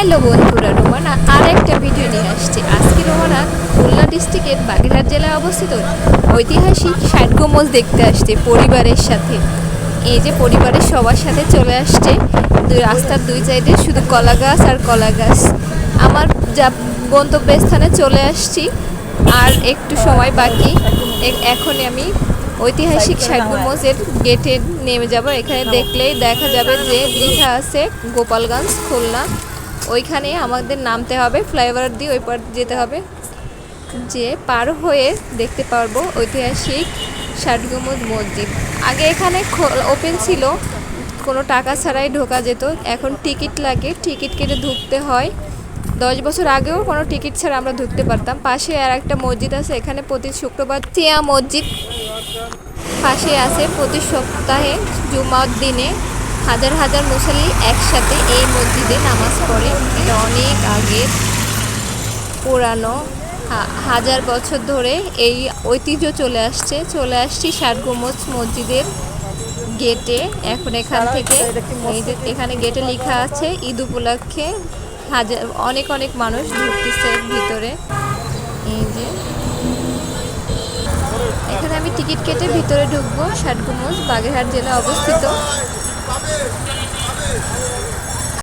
Hello বন্ধুরা, রোমানা আর একটা video নিয়ে আসছে। আজকে রোমানা খুলনা ডিস্ট্রিক্টের বাগেরহাট জেলায় অবস্থিত ঐতিহাসিক ষাট গম্বুজ দেখতে আসছে পরিবারের সাথে। এই যে পরিবারের সবার সাথে চলে আসছে। রাস্তার দুই সাইডে শুধু কলা গাছ আর কলা গাছ। আমার যা গন্তব্যস্থানে চলে আসছি, আর একটু সময় বাকি। এখন আমি ঐতিহাসিক ষাট গম্বুজের গেটে নেমে যাব। এখানে দেখলেই দেখা যাবে যে লেখা আছে গোপালগঞ্জ খুলনা। ওইখানে আমাদের নামতে হবে, ফ্লাইওভার দিয়ে ওই পার যেতে হবে, যে পার হয়ে দেখতে পারবো ঐতিহাসিক ষাট গম্বুজ মসজিদ। আগে এখানে ওপেন ছিল, কোনো টাকা ছাড়াই ঢোকা যেত। এখন টিকিট লাগে, টিকিট কেটে ঢুকতে হয়। 10 বছর আগেও কোনো টিকিট ছাড়া আমরা ঢুকতে পারতাম। পাশে আর একটা মসজিদ আছে, এখানে প্রতি শুক্রবার তিয়া মসজিদ পাশে আছে। প্রতি সপ্তাহে জুমার দিনে হাজার হাজার মুসল্লি একসাথে এই মসজিদে নামাজ পড়ে। এটা অনেক আগের পুরানো, হাজার বছর ধরে এই ঐতিহ্য চলে আসছি ষাট গম্বুজ মসজিদের গেটে। এখন এখান থেকে এখানে গেটে লেখা আছে ঈদ উপলক্ষে অনেক অনেক মানুষ ঢুকতেছে ভিতরে। এই যে এখানে আমি টিকিট কেটে ভিতরে ঢুকবো। ষাট গম্বুজ বাগেরহাট জেলায় অবস্থিত।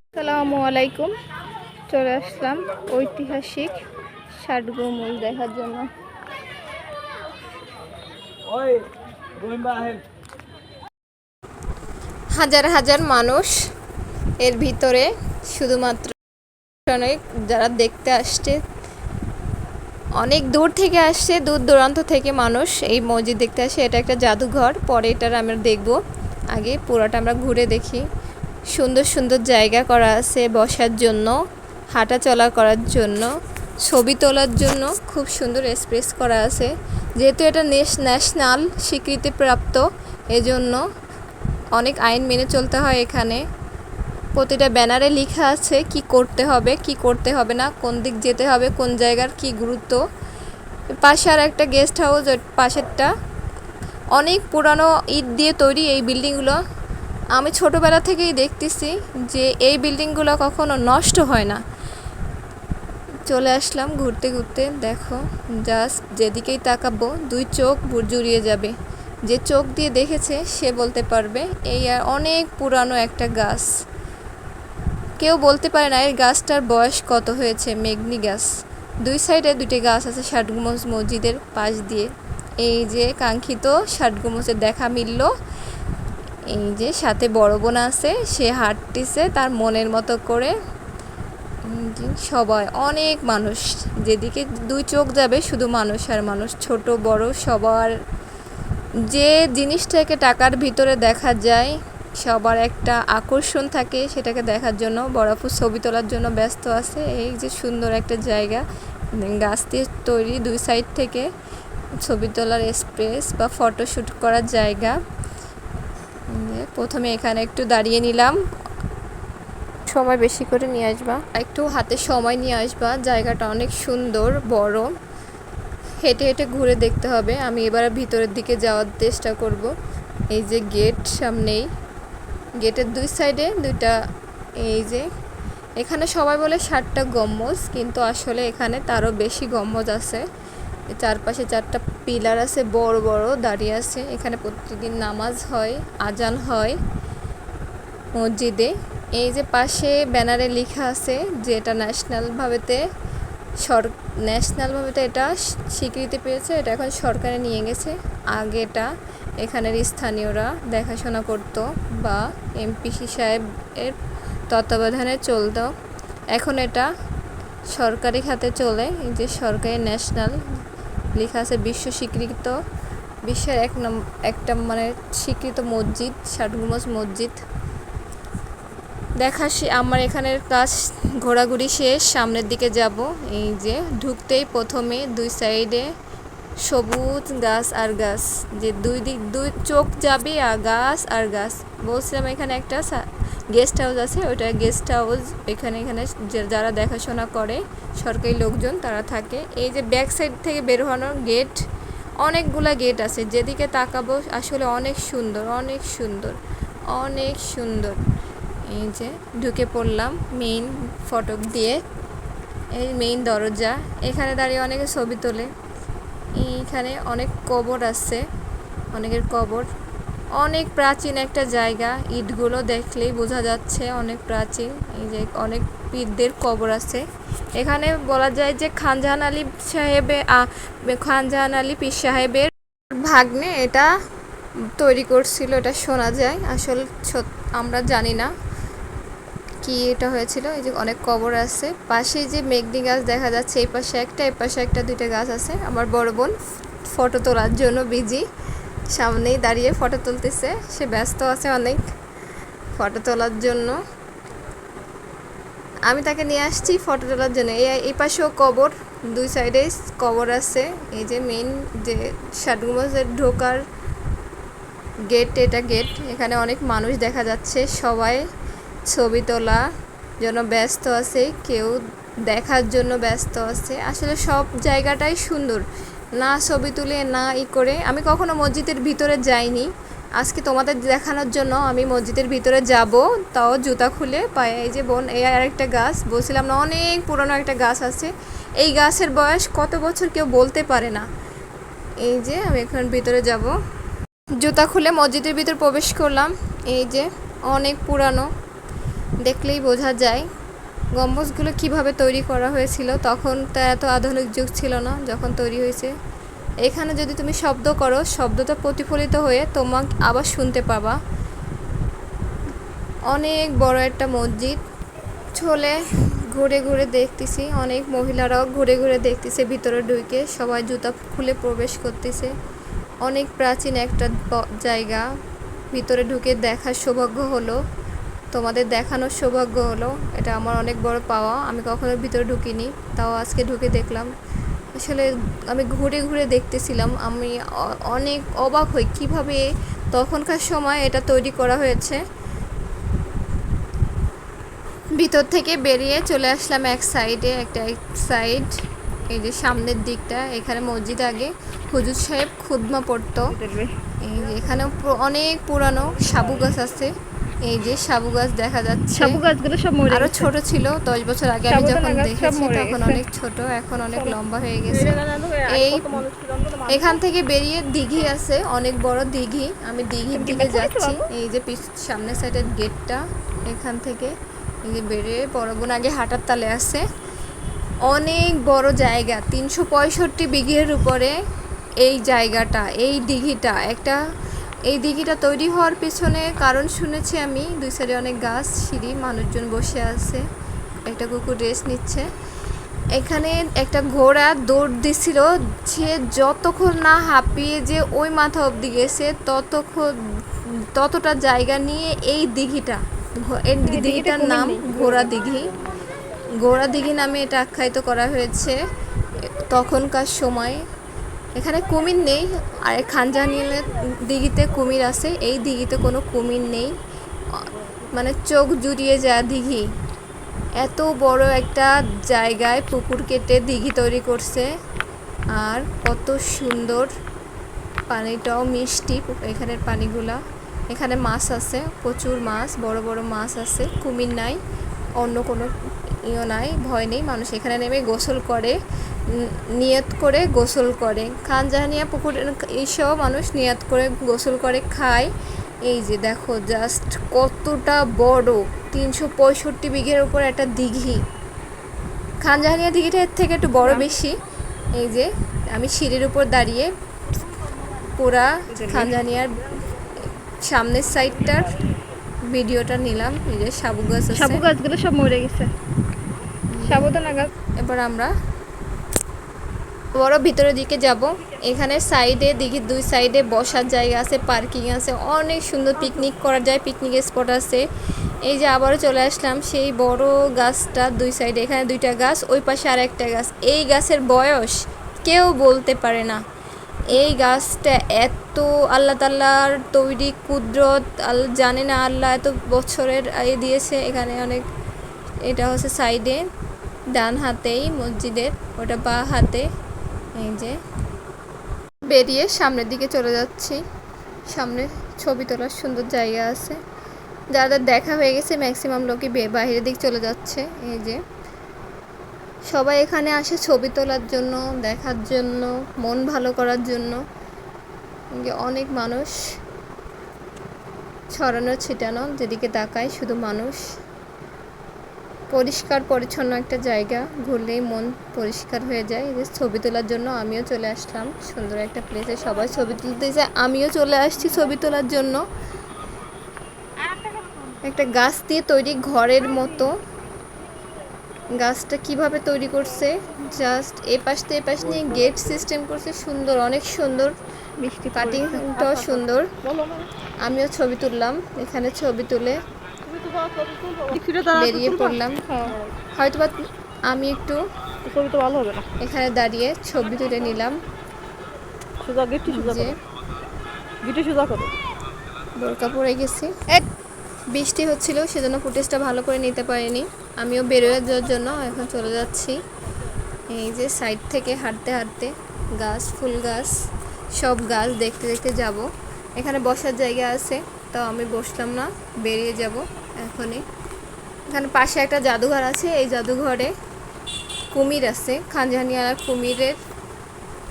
আসসালামু আলাইকুম, চলে আসলাম ঐতিহাসিক ষাট গম্বুজ দেখার জন্য। হাজার হাজার মানুষ এর ভিতরে, শুধুমাত্র যারা দেখতে আসছে, অনেক দূর থেকে আসছে, দূর দূরান্ত থেকে মানুষ এই মসজিদ দেখতে আসে। এটা একটা জাদুঘর, পরে এটার আমরা দেখব। আগে পুরোটা আমরা ঘুরে দেখি। সুন্দর সুন্দর জায়গা করা আছে বসার জন্য, হাঁটা চলা করার জন্য, ছবি তোলার জন্য খুব সুন্দর স্পেস করা আছে। যেহেতু এটা ন্যাশনাল স্বীকৃতিপ্রাপ্ত, এজন্য অনেক আইন মেনে চলতে হয় এখানে। প্রতিটা ব্যানারে লেখা আছে কি করতে হবে, কি করতে হবে না, কোন দিক যেতে হবে, কোন জায়গার কি গুরুত্ব। পাশে আর একটা গেস্ট হাউস, পাশেরটা অনেক পুরানো ইট দিয়ে তৈরি এই বিল্ডিংগুলো। আমি ছোটোবেলা থেকেই দেখতেছি যে এই বিল্ডিংগুলো কখনো নষ্ট হয় না। চলে আসলাম ঘুরতে ঘুরতে। দেখো, জাস্ট যেদিকেই তাকাবো দুই চোখ জুড়িয়ে যাবে। যে চোখ দিয়ে দেখেছে সে বলতে পারবে। এই আর অনেক পুরানো একটা গাছ, কেউ বলতে পারে না এই গাছটার বয়স কত হয়েছে। মেঘনি গাছ, দুই সাইডে দুটি গাছ আছে ষাট গম্বুজ মসজিদের পাশ দিয়ে। এই যে কাঙ্ক্ষিত ষাট গম্বুজের দেখা মিলল। এই যে সাথে বড় বোন আছে, সে হাঁটতেছে তার মনের মতো করে। সবাই অনেক মানুষ, যেদিকে দুই চোখ যাবে শুধু মানুষ আর মানুষ, ছোট বড় সবার। যে জিনিসটাকে টাকার ভিতরে দেখা যায়, সবার একটা আকর্ষণ থাকে সেটাকে দেখার জন্য। বড়াপু ছবি তোলার জন্য ব্যস্ত আছে। এই যে সুন্দর একটা জায়গা, গাছ দিয়ে তৈরি, দুই সাইড থেকে ছবি তোলার স্পেস বা ফটোশ্যুট করার জায়গা। প্রথমে এখানে একটু দাঁড়িয়ে নিলাম। সময় বেশি করে নিয়ে আসবা, একটু হাতে সময় নিয়ে আসবা। জায়গাটা অনেক সুন্দর, বড়, হেঁটে হেঁটে ঘুরে দেখতে হবে। আমি এবার ভিতরের দিকে যাওয়ার চেষ্টা করব। এই যে গেট সামনেই, গেটের দুই সাইডে দুইটা। এই যে এখানে সবাই বলে 60টা গম্বুজ, কিন্তু আসলে এখানে তারও বেশি গম্বুজ আছে। চারপাশে 4টা পিলার আছে, বড় বড় দাঁড়িয়ে আছে। এখানে প্রতিদিন নামাজ হয়, আজান হয় মসজিদে। এই যে পাশে ব্যানারে লেখা আছে যে এটা ন্যাশনালভাবেতে এটা স্বীকৃতি পেয়েছে। এটা এখন সরকারে নিয়ে গেছে। আগে এটা এখানের স্থানীয়রা দেখাশোনা করত বা এমপি সাহেবের তত্ত্বাবধানে চলতো। এখন এটা সরকারি খাতে চলে। এই যে সরকারি ন্যাশনাল লেখা আছে, বিশ্ব স্বীকৃত, বিশ্বের একটা মানে স্বীকৃত মসজিদ ষাট গম্বুজ মসজিদ। আমার এখানের কাজ ঘোরাঘুরি শেষ, সামনের দিকে যাব। এই যে ঢুকতেই প্রথমে দুই সাইডে সবুজ গাছ আর গাছ, যে দুই চোখ যাবে আর গাছ আর গাছ। বলছিলাম এখানে একটা গেস্ট হাউস আছে, ওইটা গেস্ট হাউস। এখানে যারা দেখাশোনা করে সরকারি লোকজন তারা থাকে। এই যে ব্যাক সাইড থেকে বের হওয়ানোর গেট, অনেকগুলা গেট আছে। যেদিকে তাকাবো আসলে অনেক সুন্দর, অনেক সুন্দর, অনেক সুন্দর। এই যে ঢুকে পড়লাম মেইন ফটক দিয়ে। এই মেইন দরজা, এখানে দাঁড়িয়ে অনেকে ছবি তোলে। এইখানে অনেক কবর আছে, অনেকের কবর। অনেক প্রাচীন একটা জায়গা, ইটগুলো দেখলেই বোঝা যাচ্ছে অনেক প্রাচীন। এই যে অনেক পীরদের কবর আছে এখানে। বলা যায় যে খানজাহান আলী খানজাহান আলী পীর সাহেবের ভাগ্নে এটা তৈরি করছিল, এটা শোনা যায়। আসল আমরা জানি না কি এটা হয়েছিল। এই যে অনেক কবর আছে, পাশে যে মেঘনি গাছ দেখা যাচ্ছে, এই পাশে একটা, এই পাশে একটা, দুইটা গাছ আছে। আমার বড় বোন ফটো তোলার জন্য বিজি, সামনেই দাঁড়িয়ে ফটো তুলতেছে। সে ব্যস্ত আছে অনেক ফটো তোলার জন্য। আমি তাকে নিয়ে আসছি ফটো তোলার জন্য। এই পাশেও কবর, দুই সাইডে কবর আছে। এই যে মেইন যে ষাটগম্বুজের ঢোকার গেট, এটা গেট। এখানে অনেক মানুষ দেখা যাচ্ছে, সবাই ছবি তোলা জন্য ব্যস্ত আছে, কেউ দেখার জন্য ব্যস্ত আছে। আসলে সব জায়গাটাই সুন্দর, না ছবি তুলে না করে। আমি কখনো মসজিদের ভিতরে যাইনি, আজকে তোমাদের দেখানোর জন্য আমি মসজিদের ভিতরে যাব, তাও জুতা খুলে পায়ে। এই যে বোন, এই আর একটা গাছ বলছিলাম না, অনেক পুরনো একটা গাছ আছে। এই গাছের বয়স কত বছর কেউ বলতে পারে না। এই যে আমি এখন ভিতরে যাব, জুতা খুলে মসজিদের ভিতর প্রবেশ করলাম। এই যে অনেক পুরানো, দেখলেই বোঝা যায় গম্বুজগুলো কিভাবে তৈরি করা হয়েছিল। তখন তো এত আধুনিক যুগ ছিল না যখন তৈরি হয়েছে। এখানে যদি তুমি শব্দ করো, শব্দটা প্রতিফলিত হয়ে তোমাকে আবার শুনতে পাবা। অনেক বড় একটা মসজিদ। চলে ঘুরে ঘুরে দেখতেছি, অনেক মহিলারাও ঘুরে ঘুরে দেখতেছে ভিতরে ঢুকে, সবাই জুতা খুলে প্রবেশ করতেছে। অনেক প্রাচীন একটা জায়গা, ভিতরে ঢুকে দেখার সৌভাগ্য হলো, তোমাদের দেখানোর সৌভাগ্য হলো। এটা আমার অনেক বড় পাওয়া, আমি কখনো ভিতরে ঢুকিনি, তাও আজকে ঢুকে দেখলাম। আসলে আমি ঘুরে ঘুরে দেখতেছিলাম, আমি অনেক অবাক হই কিভাবে তখনকার সময় এটা তৈরি করা হয়েছে। ভিতর থেকে বেরিয়ে চলে আসলাম এক সাইডে, একটা এক সাইড। এই যে সামনের দিকটা, এখানে মসজিদ আগে হুজুর সাহেব খুতবা পড়তো। এই যে এখানে অনেক পুরানো সাবু গাছ আছে। এই যে সাবু গাছ দেখা যাচ্ছে, সাবু গাছগুলো সব মরে আরো গেছে। ছোট ছিল 10 বছর আগে আমি যখন দেখেছি, তখন অনেক ছোট, এখন অনেক লম্বা হয়ে গেছে। এই এখান থেকে বেরিয়ে দিঘি আছে, অনেক বড় দিঘি। আমি দিঘির দিকে যাচ্ছি। এই যে সামনের সাইডের গেটটা, এখান থেকে এই যে বেরিয়ে বড় বোন আগে হাঁটার তালে আছে। অনেক বড় জায়গা, 365 বিঘের উপরে এই জায়গাটা, এই দিঘিটা একটা। এই দিঘিটা তৈরি হওয়ার পিছনে কারণ শুনেছি আমি, দুই সাইডে অনেক গাছ, সিঁড়ি, মানুষজন বসে আছে, একটা কুকুর রেস্ট নিচ্ছে। এখানে একটা ঘোড়া দৌড় দিছিল, সে যতক্ষণ না হাঁপিয়ে যে ওই মাথা অবধি গেছে, ততটা জায়গা নিয়ে এই দিঘিটা। এই দিঘিটার নাম ঘোড়া দিঘি। ঘোড়া দিঘি নামে এটা আখ্যায়িত করা হয়েছে তখনকার সময়। এখানে কুমির নেই, আর খানজাহানের দিঘিতে কুমির আছে, এই দিঘিতে কোনো কুমির নেই। মানে চোখ জুড়িয়ে যায় দিঘি। এত বড় একটা জায়গায় পুকুর কেটে দিঘি তৈরি করছে, আর কত সুন্দর, পানিটাও মিষ্টি এখানের পানিগুলা। এখানে মাছ আছে, প্রচুর মাছ, বড় বড় মাছ আছে। কুমির নাই, অন্য কোনো নাই, ভয় নেই। মানুষ এখানে নেমে গোসল করে, নিয়ত করে গোসল করে। খানজাহানিয়া পুকুর এইসব মানুষ নিয়ত করে গোসল করে, খায়। এই যে দেখো জাস্ট কতটা বড়, 365 বিঘের উপর একটা দিঘি। খানজাহানিয়া দিঘিটা এর থেকে একটু বড় বেশি। এই যে আমি সিঁড়ির উপর দাঁড়িয়ে পুরা খানজাহানিয়ার সামনের সাইডটার ভিডিওটা নিলাম। এই যে সাবু গাছ আছে, সাবু গাছগুলো সব মরে গেছে, সাবুদানা গাছ। এবার আমরা বড় ভিতরের দিকে যাব। এখানে সাইডে, দিঘির দুই সাইডে বসার জায়গা আছে, পার্কিং আছে, অনেক সুন্দর পিকনিক করা যায়, পিকনিক স্পট আছে। এই যে আবারও চলে আসলাম সেই বড় গাছটা দুই সাইডে, এখানে দুইটা গাছ, ওই পাশে আর একটা গাছ। এই গাছের বয়স কেউ বলতে পারে না। এই গাছটা এত আল্লাহ তাআলার তৈরি কুদরত, আল্লাহ জানে না, আল্লাহ এত বছরের দিয়েছে। এখানে অনেক, এটা হচ্ছে সাইডে ডান হাতেই মসজিদের, ওটা বাঁ হাতে। এই যে বেরিয়ে সামনের দিকে চলে যাচ্ছি, সামনে ছবি তোলার সুন্দর জায়গা আছে। যাদের দেখা হয়ে গেছে ম্যাক্সিমাম লোকই বাইরের দিক চলে যাচ্ছে। এই যে সবাই এখানে আসে ছবি তোলার জন্য, দেখার জন্য, মন ভালো করার জন্য। অনেক মানুষ ছড়ানো ছিটানো, যেদিকে তাকায় শুধু মানুষ। পরিষ্কার পরিচ্ছন্ন একটা জায়গা, ঘুরলেই মন পরিষ্কার হয়ে যায়। এই যে ছবি তোলার জন্য আমিও চলে আসলাম সুন্দর একটা প্লেসে, সবাই ছবি তুলতেছে, আমিও চলে আসছি ছবি তোলার জন্য। একটা গাছ দিয়ে তৈরি ঘরের মতো। গাছটা কিভাবে তৈরি করছে, জাস্ট এপাশ থেকে এপাশ নিয়ে গেট সিস্টেম করছে, সুন্দর, অনেক সুন্দর। মিষ্টি কাটিংটাও সুন্দর। আমিও ছবি তুললাম এখানে, ছবি তুলে বেরিয়ে পড়লাম। হয়তোবা আমি একটু ছবি তো ভালো হবে না, এখানে দাঁড়িয়ে ছবি তুলে নিলাম। যে বোরকা পরে গেছি, বৃষ্টি হচ্ছিল সেজন্য ফুটেজটা ভালো করে নিতে পারিনি। আমিও বেরোয় যাওয়ার জন্য এখন চলে যাচ্ছি। এই যে সাইড থেকে হাঁটতে হাঁটতে গাছ, ফুল গাছ, সব গাছ দেখতে দেখতে যাব। এখানে বসার জায়গা আছে, তো আমি বসলাম না, বেরিয়ে যাব এখনই। এখানে পাশে একটা জাদুঘর আছে, এই জাদুঘরে কুমির আছে, খানজাহানিয়া কুমিরের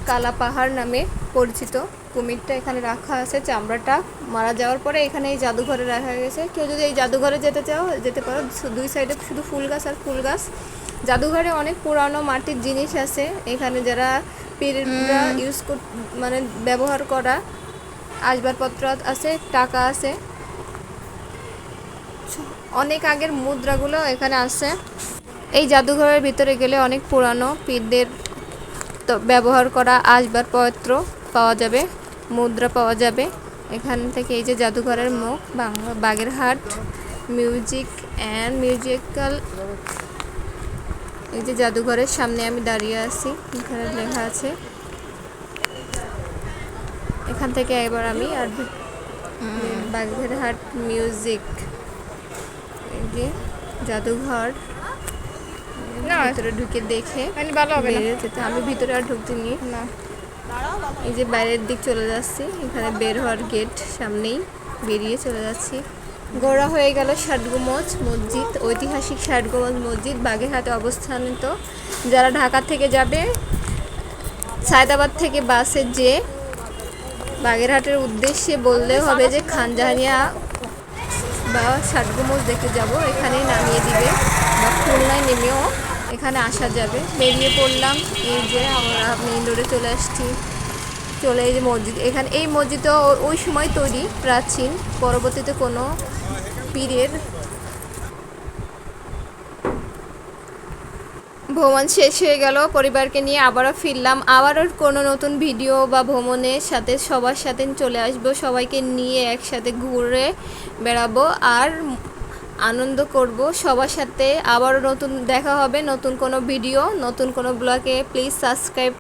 কালা পাহাড় নামে পরিচিত। কুমিরটা এখানে রাখা আছে, চামড়াটা মারা যাওয়ার পরে এখানে এই জাদুঘরে রাখা গেছে। কেউ যদি এই জাদুঘরে যেতে চাও যেতে পারো, দুই সাইডে শুধু ফুল গাছ আর ফুল গাছ। জাদুঘরে অনেক পুরানো মাটির জিনিস আছে, এখানে যারা পীররা ইউজ মানে ব্যবহার করা আসবাবপত্র আছে, টাকা আছে, অনেক আগের মুদ্রাগুলো এখানে আছে। এই জাদুঘরের ভিতরে গেলে অনেক পুরানো পীরদের ব্যবহার করা আসবাবপত্র পাওয়া যাবে, মুদ্রা পাওয়া যাবে এখান থেকে। এই যে জাদুঘরের মুখ, বাগেরহাট মিউজিক অ্যান্ড মিউজিক্যাল। এই যে জাদুঘরের সামনে আমি দাঁড়িয়ে আছি, এখানে লেখা আছে। এখান থেকে এবার আমি আর বাগেরহাট মিউজিক, এই যে জাদুঘর, ভিতরে ঢুকে দেখে বেরিয়ে যেতে। আমি ভিতরে আর ঢুকতেনি না, এই যে বাইরের দিক চলে যাচ্ছি, এখানে বের হওয়ার গেট সামনেই, বেরিয়ে চলে যাচ্ছি। ঘোরা হয়ে গেল ষাটগুম্বজ মসজিদ, ঐতিহাসিক ষাটগুম্বজ মসজিদ বাগেরহাটে অবস্থানিত। যারা ঢাকা থেকে যাবে, সায়দাবাদ থেকে বাসে যে বাগেরহাটের উদ্দেশ্যে বললেও হবে যে খানজাহানিয়া বা ষাটগুম্বজ দেখতে যাব, এখানেই নামিয়ে দিবে, বা খুলনায় নেমেও এখানে আসা যাবে। বেরিয়ে পড়লাম, এই যে আমরা মেইন রোডে চলে আসছি। চলে এই যে মসজিদ, এখানে এই মসজিদও ওই সময় তৈরি, প্রাচীন, পরবর্তীতে কোনো পীরের। ভ্রমণ শেষ হয়ে গেল, পরিবারকে নিয়ে আবারও ফিরলাম। আবারও কোনো নতুন ভিডিও বা ভ্রমণের সাথে সবার সাথে চলে আসবো, সবাইকে নিয়ে একসাথে ঘুরে বেড়াবো আর আনন্দ করব সবার সাথে। আবারও নতুন দেখা হবে, নতুন কোনো ভিডিও, নতুন কোনো ব্লগে। Please subscribe